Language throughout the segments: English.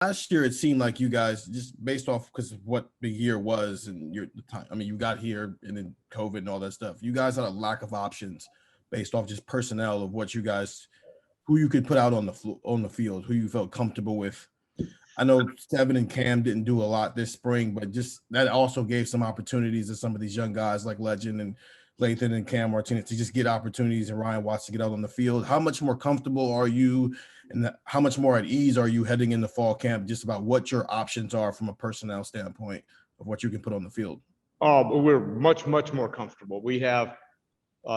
last year it seemed like you guys, just based off because of what the year was and your the time. I mean, you got here and then COVID and all that stuff. You guys had a lack of options based off just personnel of what you guys, who you could put out on the field, who you felt comfortable with. I know Seven and Cam didn't do a lot this spring, but just that also gave some opportunities to some of these young guys like Legend and Lathan and Cam Martinez to just get opportunities, and Ryan Watts to get out on the field. How much more comfortable are you, and how much more at ease are you heading into fall camp, just about what your options are from a personnel standpoint of what you can put on the field? We're much more comfortable. We have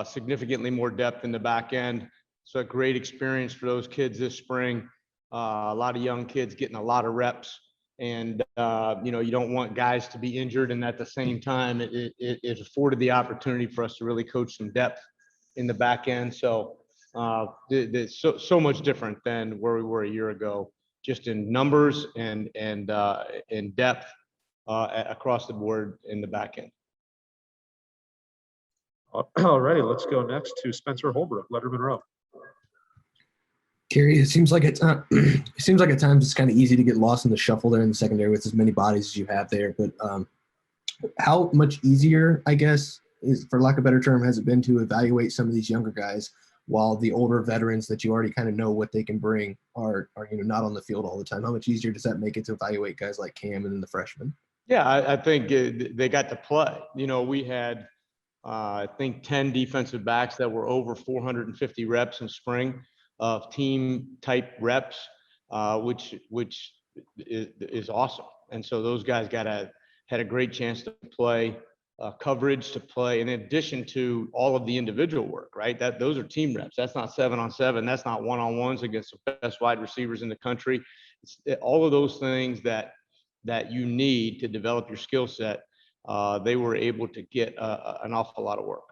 significantly more depth in the back end. So a great experience for those kids this spring. A lot of young kids getting a lot of reps, and you don't want guys to be injured. And at the same time, it afforded the opportunity for us to really coach some depth in the back end. So it's so much different than where we were a year ago, just in numbers and in depth across the board in the back end. All righty, let's go next to Spencer Holbrook, Letterman Row. Kerry, it seems like at times it's kind of easy to get lost in the shuffle there in the secondary with as many bodies as you have there. But how much easier, I guess, is, for lack of a better term, has it been to evaluate some of these younger guys while the older veterans that you already kind of know what they can bring are not on the field all the time? How much easier does that make it to evaluate guys like Cam and then the freshmen? Yeah, I think they got to play. We had I think 10 defensive backs that were over 450 reps in spring of team type reps, which is awesome. And so those guys had a great chance to play, coverage to play, in addition to all of the individual work, right? Those are team reps. That's not 7-on-7. That's not one-on-ones against the best wide receivers in the country. All of those things that you need to develop your skill set, they were able to get an awful lot of work.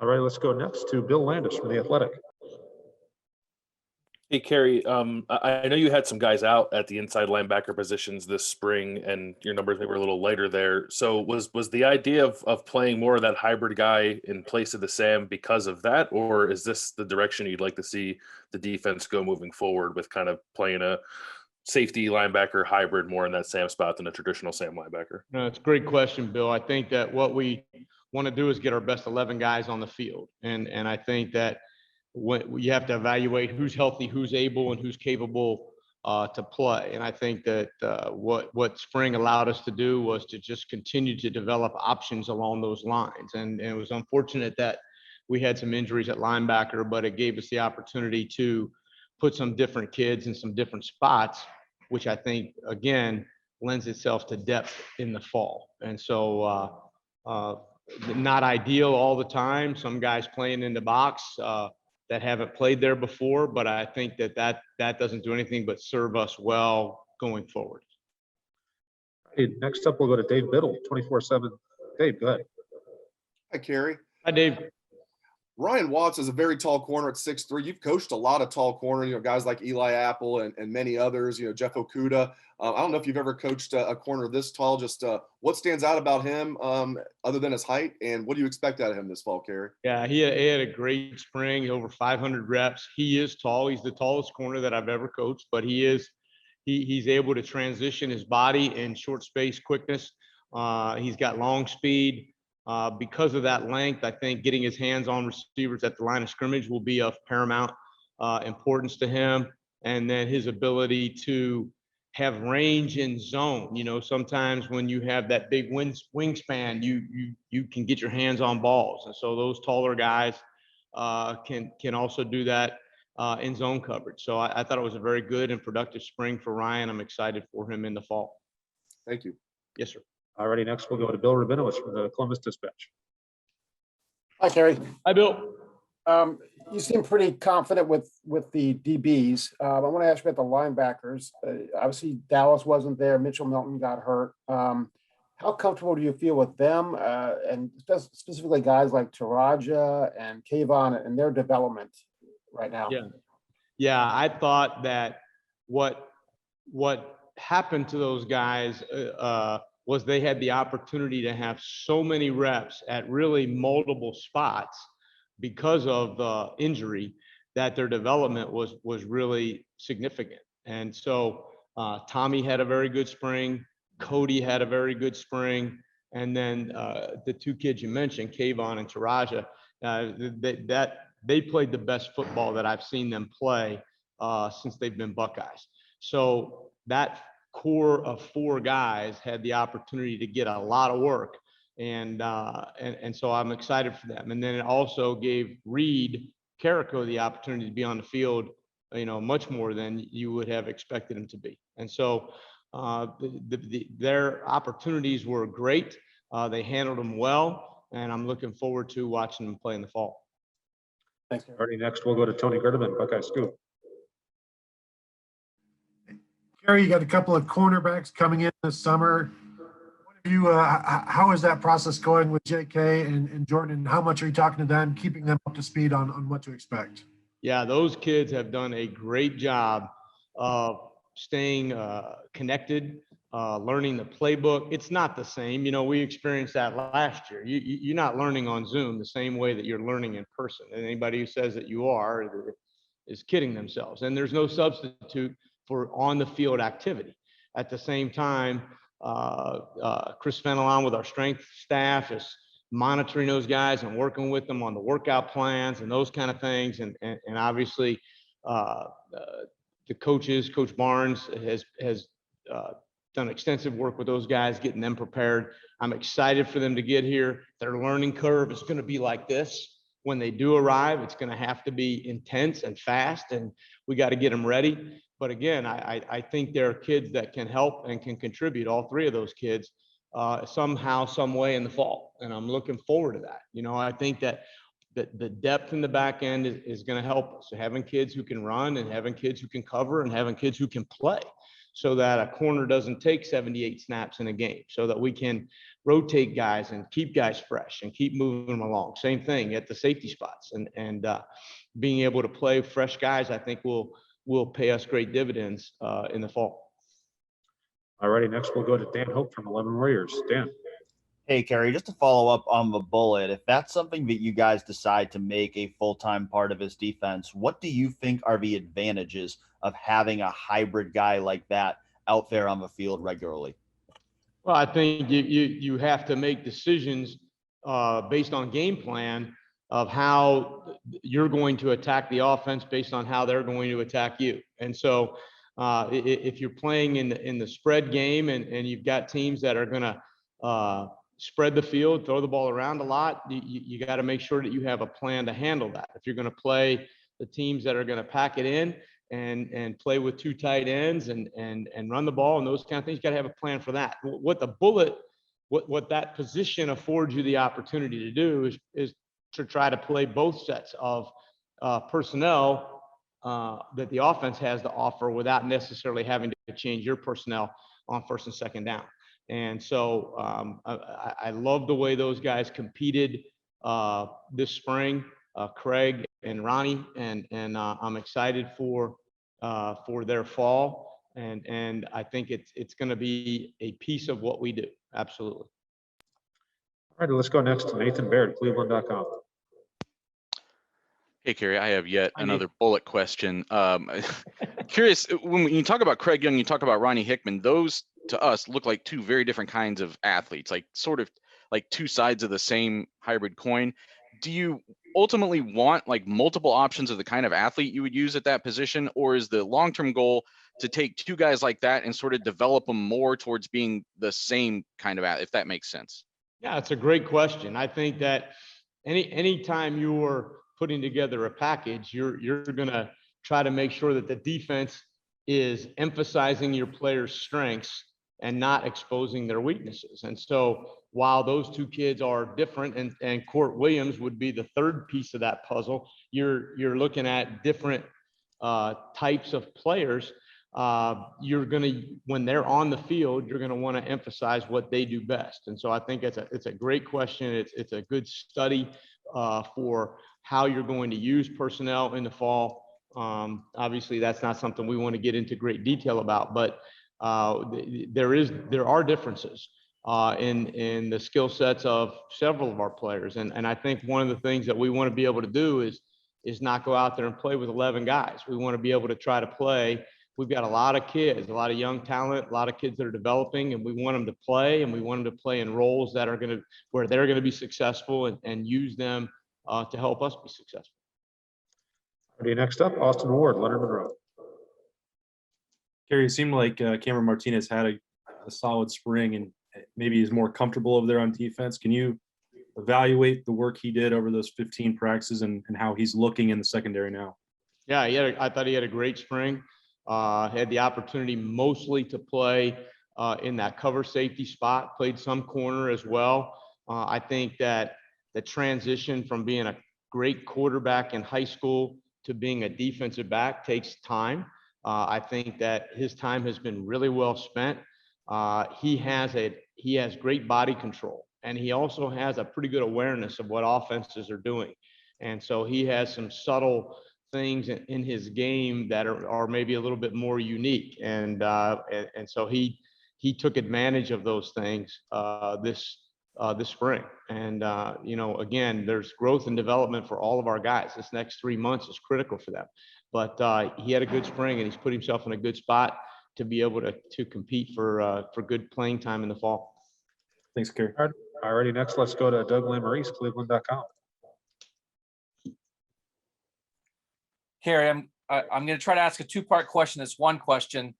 All right, let's go next to Bill Landis from The Athletic. Hey, Kerry, I know you had some guys out at the inside linebacker positions this spring, and your numbers maybe were a little lighter there. So was the idea of playing more of that hybrid guy in place of the Sam because of that, or is this the direction you'd like to see the defense go moving forward, with kind of playing a safety linebacker hybrid more in that Sam spot than a traditional Sam linebacker? No, it's a great question, Bill. I think that what we want to do is get our best 11 guys on the field. And I think that when you have to evaluate who's healthy, who's able, and who's capable to play. And I think that what spring allowed us to do was to just continue to develop options along those lines. And it was unfortunate that we had some injuries at linebacker, but it gave us the opportunity to put some different kids in some different spots, which I think, again, lends itself to depth in the fall. And so not ideal all the time. Some guys playing in the box that haven't played there before, but I think that doesn't do anything but serve us well going forward. Hey, next up, we'll go to Dave Biddle, 24/7. Dave, go ahead. Hi, Kerry. Hi, Dave. Ryan Watts is a very tall corner at 6'3". You've coached a lot of tall corner, guys like Eli Apple and many others, Jeff Okuda. I don't know if you've ever coached a corner this tall. Just what stands out about him other than his height, and what do you expect out of him this fall, Kerry? Yeah, he had a great spring, over 500 reps. He is tall. He's the tallest corner that I've ever coached, but he's able to transition his body in short space quickness. He's got long speed. Because of that length, I think getting his hands on receivers at the line of scrimmage will be of paramount importance to him. And then his ability to have range in zone. Sometimes when you have that big wingspan, you can get your hands on balls. And so those taller guys can also do that in zone coverage. So I thought it was a very good and productive spring for Ryan. I'm excited for him in the fall. Thank you. Yes, sir. Alrighty, next we'll go to Bill Rabinowitz from the Columbus Dispatch. Hi, Kerry. Hi, Bill. You seem pretty confident with the DBs. I want to ask you about the linebackers. Obviously, Dallas wasn't there. Mitchell Milton got hurt. How comfortable do you feel with them, and specifically guys like Taraja and Kayvon and their development right now? Yeah. I thought that what happened to those guys was they had the opportunity to have so many reps at really multiple spots because of the injury, that their development was really significant. And so Tommy had a very good spring. Cody had a very good spring. And then the two kids you mentioned, Kayvon and Taraja, they played the best football that I've seen them play since they've been Buckeyes. So that core of 4 guys had the opportunity to get a lot of work. And so I'm excited for them. And then it also gave Reed Carrico the opportunity to be on the field, much more than you would have expected him to be. And so their opportunities were great. They handled them well, and I'm looking forward to watching them play in the fall. Thanks, Kerry. Alrighty, next we'll go to Tony Gerdeman, Buckeye Scoop. Kerry, you got a couple of cornerbacks coming in this summer. How is that process going with JK and Jordan? And how much are you talking to them, keeping them up to speed on what to expect? Yeah, those kids have done a great job of staying connected, learning the playbook. It's not the same. We experienced that last year. You're not learning on Zoom the same way that you're learning in person. And anybody who says that you are is kidding themselves. And there's no substitute for on the field activity. At the same time, Chris Fenelon with our strength staff is monitoring those guys and working with them on the workout plans and those kind of things. And obviously the coaches, Coach Barnes has done extensive work with those guys, getting them prepared. I'm excited for them to get here. Their learning curve is going to be like this. When they do arrive, it's going to have to be intense and fast, and we got to get them ready. But again, I think there are kids that can help and can contribute, all 3 of those kids, somehow, some way in the fall. And I'm looking forward to that. I think that the depth in the back end is going to help us. So having kids who can run and having kids who can cover and having kids who can play, so that a corner doesn't take 78 snaps in a game, so that we can rotate guys and keep guys fresh and keep moving them along. Same thing at the safety spots, and being able to play fresh guys, I think will pay us great dividends in the fall. Alrighty, next we'll go to Dan Hope from 11 Warriors. Dan. Hey, Kerry, just to follow up on the bullet, if that's something that you guys decide to make a full-time part of his defense, what do you think are the advantages of having a hybrid guy like that out there on the field regularly? Well, I think you have to make decisions based on game plan of how you're going to attack the offense based on how they're going to attack you. And so if you're playing in the spread game and you've got teams that are going to spread the field, throw the ball around a lot, you got to make sure that you have a plan to handle that. If you're going to play the teams that are going to pack it in and play with 2 tight ends and run the ball and those kind of things, you got to have a plan for that. What the bullet, what that position affords you the opportunity to do is to try to play both sets of personnel that the offense has to offer without necessarily having to change your personnel on first and second down. And so I love the way those guys competed this spring, Craig and Ronnie, and I'm excited for their fall. And I think it's going to be a piece of what we do. Absolutely. All right, let's go next to Nathan Baird, Cleveland.com. Hey, Kerry, I have yet another bullet question. Curious, when you talk about Craig Young, you talk about Ronnie Hickman, those to us look like 2 very different kinds of athletes, like sort of like 2 sides of the same hybrid coin. Do you ultimately want like multiple options of the kind of athlete you would use at that position, or is the long-term goal to take 2 guys like that and sort of develop them more towards being the same kind of athlete, if that makes sense? Yeah, it's a great question. I think that anytime you're putting together a package, you're going to try to make sure that the defense is emphasizing your players' strengths and not exposing their weaknesses. And so while those 2 kids are different, and Court Williams would be the 3rd piece of that puzzle, you're looking at different types of players. You're going to, when they're on the field, you're going to want to emphasize what they do best. And so I think it's a great question. It's a good study for how you're going to use personnel in the fall. Obviously, that's not something we want to get into great detail about, but there are differences in the skill sets of several of our players. And I think one of the things that we want to be able to do is not go out there and play with 11 guys. We want to be able to try to play we've got a lot of kids, a lot of young talent, a lot of kids that are developing, and we want them to play, and we want them to play in roles that are where they're going to be successful, and use them to help us be successful. Ready, next up, Austin Ward, Leonard Monroe. Kerry, it seemed like Cameron Martinez had a solid spring and maybe is more comfortable over there on defense. Can you evaluate the work he did over those 15 practices and how he's looking in the secondary now? Yeah, I thought he had a great spring. Had the opportunity mostly to play in that cover safety spot, played some corner as well. I think that the transition from being a great quarterback in high school to being a defensive back takes time. I think that his time has been really well spent. He has great body control, and he also has a pretty good awareness of what offenses are doing. And so he has some subtle things in his game that are maybe a little bit more unique. And so he took advantage of those things this spring. And again, there's growth and development for all of our guys. This next 3 months is critical for them. But he had a good spring, and he's put himself in a good spot to be able to compete for good playing time in the fall. Thanks, Kerry. All righty, next, let's go to Doug Lamarice, Cleveland.com. Kerry, I'm going to try to ask a two-part question. It's one question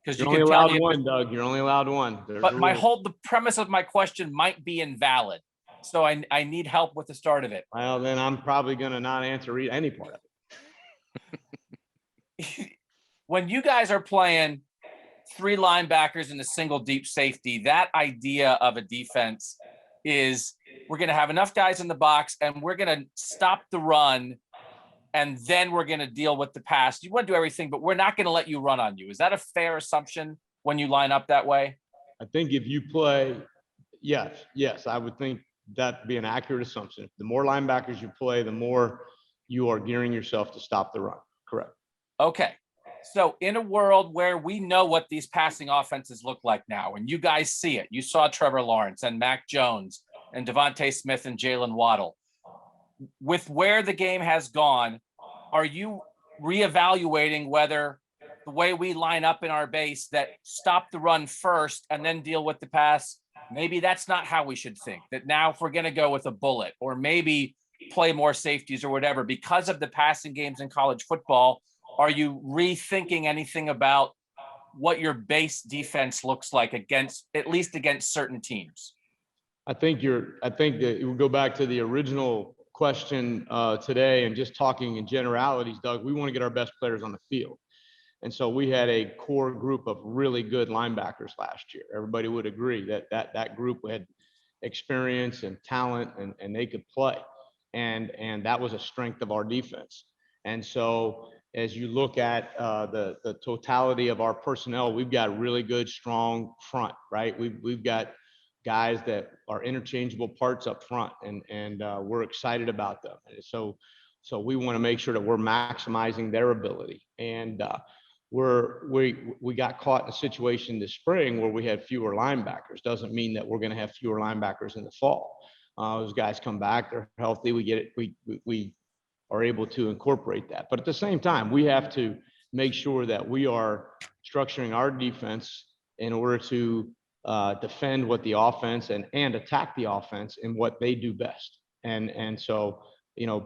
because You're you only can tell allowed me. one, Doug. You're only allowed one. But the premise of my question might be invalid, so I need help with the start of it. Well, then I'm probably going to not answer any part of it. When you guys are playing 3 linebackers and a single deep safety, that idea of a defense is we're going to have enough guys in the box and we're going to stop the run, and then we're going to deal with the pass. You want to do everything, but we're not going to let you run on you. Is that a fair assumption when you line up that way? I think if you play, yes, I would think that'd be an accurate assumption. The more linebackers you play, the more you are gearing yourself to stop the run. Correct. Okay. So in a world where we know what these passing offenses look like now, and you guys see it, you saw Trevor Lawrence and Mac Jones and Devontae Smith and Jalen Waddle. With where the game has gone, are you reevaluating whether the way we line up in our base, that stop the run first and then deal with the pass, maybe that's not how we should think? That now if we're going to go with a bullet or maybe play more safeties or whatever, because of the passing games in college football, are you rethinking anything about what your base defense looks like at least against certain teams? I think that we'll go back to the original question today, and just talking in generalities, Doug, we want to get our best players on the field. And so we had a core group of really good linebackers last year. Everybody would agree that group had experience and talent, and they could play. And that was a strength of our defense. And so as you look at the totality of our personnel, we've got a really good, strong front, right? We've got guys that are interchangeable parts up front, and we're excited about them. So we want to make sure that we're maximizing their ability. And we got caught in a situation this spring where we had fewer linebackers. Doesn't mean that we're going to have fewer linebackers in the fall. Those guys come back, they're healthy. We get it. We are able to incorporate that. But at the same time, we have to make sure that we are structuring our defense in order to defend what the offense and attack the offense in what they do best. And so,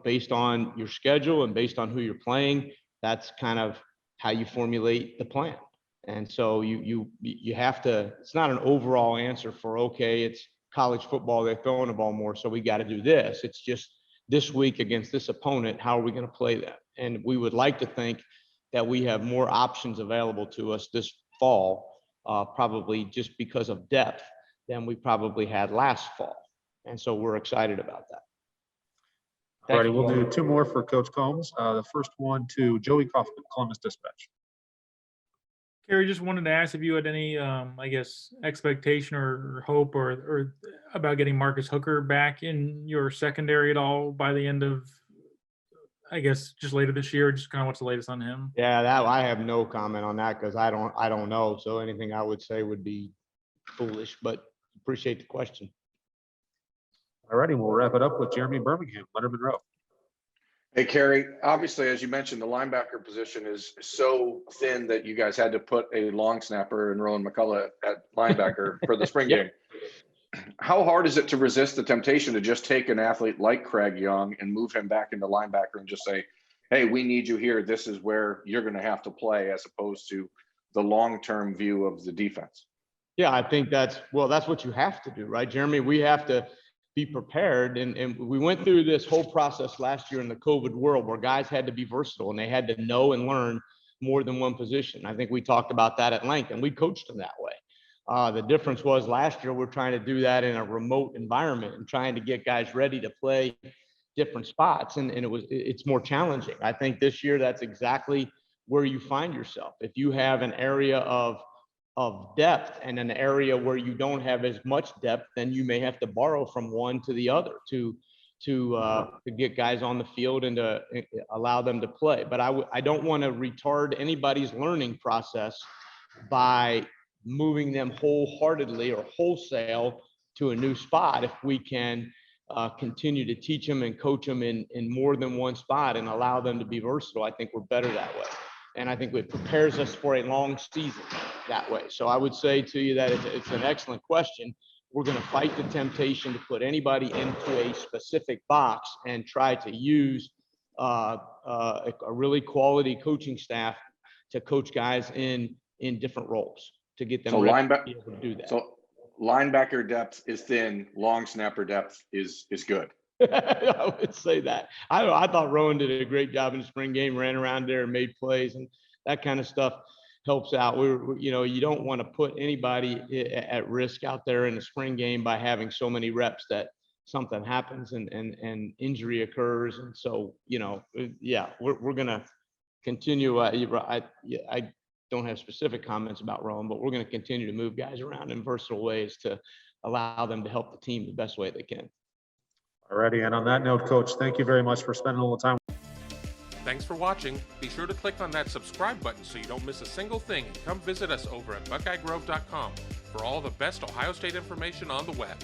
based on your schedule and based on who you're playing, that's kind of how you formulate the plan. And so you have to, it's not an overall answer for, okay, it's college football, they're throwing the ball more, so we got to do this. It's just this week against this opponent, how are we going to play that? And we would like to think that we have more options available to us this fall, probably just because of depth, than we probably had last fall. And so we're excited about that. All righty, we'll do 2 more for Coach Combs. The first one to Joey Kaufman, Columbus Dispatch. Kerry, just wanted to ask if you had any, expectation or hope or about getting Marcus Hooker back in your secondary at all by the end of, just later this year. Just kind of what's the latest on him? Yeah, that I have no comment on that because I don't know. So anything I would say would be foolish, but appreciate the question. All righty, we'll wrap it up with Jeremy Birmingham, Leonard Monroe. Hey, Kerry, obviously, as you mentioned, the linebacker position is so thin that you guys had to put a long snapper and Rowan McCullough at linebacker for the spring game. How hard is it to resist the temptation to just take an athlete like Craig Young and move him back into linebacker and just say, hey, we need you here. This is where you're going to have to play, as opposed to the long-term view of the defense? Yeah, I think that's what you have to do, right, Jeremy? We have to be prepared. And we went through this whole process last year in the COVID world where guys had to be versatile and they had to know and learn more than one position. I think we talked about that at length, and we coached them that way. The difference was last year we're trying to do that in a remote environment and trying to get guys ready to play different spots. And it's more challenging. I think this year that's exactly where you find yourself. If you have an area of depth and an area where you don't have as much depth, then you may have to borrow from one to the other to get guys on the field and to allow them to play. But I don't want to retard anybody's learning process by moving them wholeheartedly or wholesale to a new spot. If we can continue to teach them and coach them in more than one spot and allow them to be versatile, I think we're better that way. And I think it prepares us for a long season that way. So I would say to you that it's an excellent question. We're going to fight the temptation to put anybody into a specific box and try to use a really quality coaching staff to coach guys in different roles to get them ready to be able to do that. So linebacker depth is thin, long snapper depth is good. I would say that. I thought Rowan did a great job in the spring game, ran around there and made plays, and that kind of stuff helps out. You don't want to put anybody at risk out there in the spring game by having so many reps that something happens and injury occurs. And so, we're going to continue. I don't have specific comments about Rowan, but we're going to continue to move guys around in versatile ways to allow them to help the team the best way they can. Alrighty, and on that note, Coach, thank you very much for spending a little time. Thanks for watching. Be sure to click on that subscribe button so you don't miss a single thing, and come visit us over at BuckeyeGrove.com for all the best Ohio State information on the web.